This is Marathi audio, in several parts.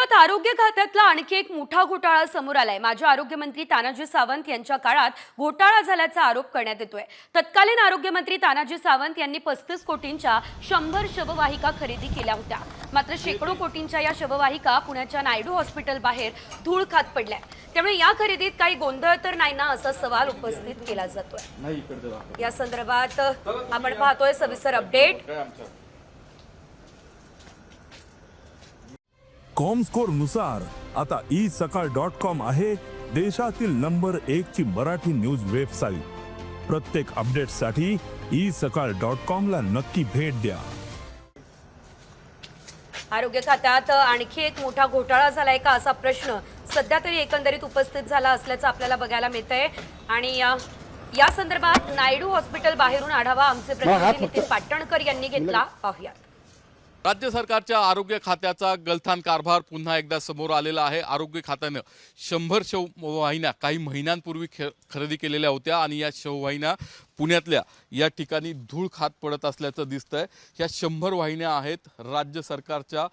राज्यात आरोग्य खात्यातला आणखी एक मोठा घोटाळा समोर आलाय। माजी आरोग्यमंत्री तानाजी सावंत यांच्या काळात घोटाळा झाल्याचा आरोप करण्यात येतोय। तत्कालीन आरोग्यमंत्री तानाजी सावंत यांनी 35 कोटींच्या 100 शववाहिका खरेदी केल्या होत्या। मात्र शेकडो कोटींच्या या शववाहिका पुण्याच्या नायडू हॉस्पिटल बाहेर धूळ खात पडल्या। त्यामुळे या खरेदीत काही गोंधळ तर नाही ना असा सवाल उपस्थित केला जातोय। या संदर्भात आपण पाहतोय सविस्तर अपडेट। कॉमस्कोर नुसार आता isakal.com आहे देशातील नंबर 1 ची मराठी न्यूज वेबसाईट। प्रत्येक अपडेटसाठी isakal.com ला नक्की भेट द्या। आरोग्य खात्यात आणखी एक मोठा घोटाळा झालाय का असा प्रश्न सध्या तरी एकंदरीत उपस्थित झाला असल्याचं आपल्याला बघायला मिळतंय। आणि या संदर्भात नायडू हॉस्पिटल बाहेरून आढावा आमचे प्रतिनिधी नितीन पाटणकर यांनी घेतला। पाहूया। राज्य सरकारच्या आरोग्य खात्याचा गलथान कारभार पुन्हा एकदा समोर आलेला आहे। आरोग्य खात्यानं 100 शववाहिन्या काही महिन्यांपूर्वी खरेदी केलेल्या होत्या आणि या शववाहिन्या पुण्यातल्या या ठिकाणी धूळ खात पडत असल्याचं दिसतंय। या 100 वाहिन्या आहेत राज्य सरकारच्या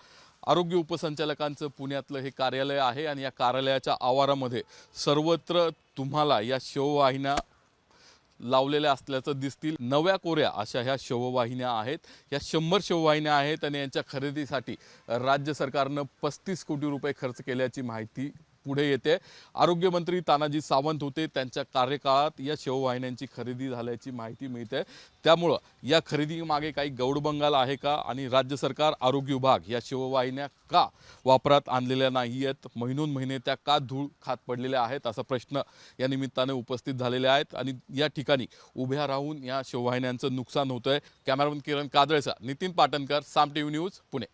आरोग्य उपसंचालकांचं पुण्यातलं हे कार्यालय आहे आणि या कार्यालयाच्या आवारामध्ये सर्वत्र तुम्हाला या शववाहिन्या लावलेल्या असल्याचं दिसतील। नव्या कोऱ्या अशा ह्या शववाहिन्या आहेत। या 100 शववाहिन्या आहेत आणि यांच्या खरेदीसाठी राज्य सरकारनं 35 कोटी रुपये खर्च केल्याची माहिती पुढे येते। आरोग्यमंत्री तानाजी सावंत होते, त्यांच्या कार्यकाळात या शववाहिन्यांची खरेदी झाल्याची माहिती मिळते। त्यामुळं या खरेदीमागे काही गौडबंगाल आहे का आणि राज्य सरकार आरोग्य विभाग या शववाहिन्या का वापरात आणलेल्या नाही आहेत, महिनोन महिने त्या का धूळ खात पडलेल्या आहेत असा प्रश्न या निमित्ताने उपस्थित झालेले आहेत। आणि या ठिकाणी उभ्या राहून या शववाहिन्यांचं नुकसान होतंय। कॅमेरामन किरण कादळेचा नितीन पाटणकर, साम टीव्ही न्यूज, पुणे।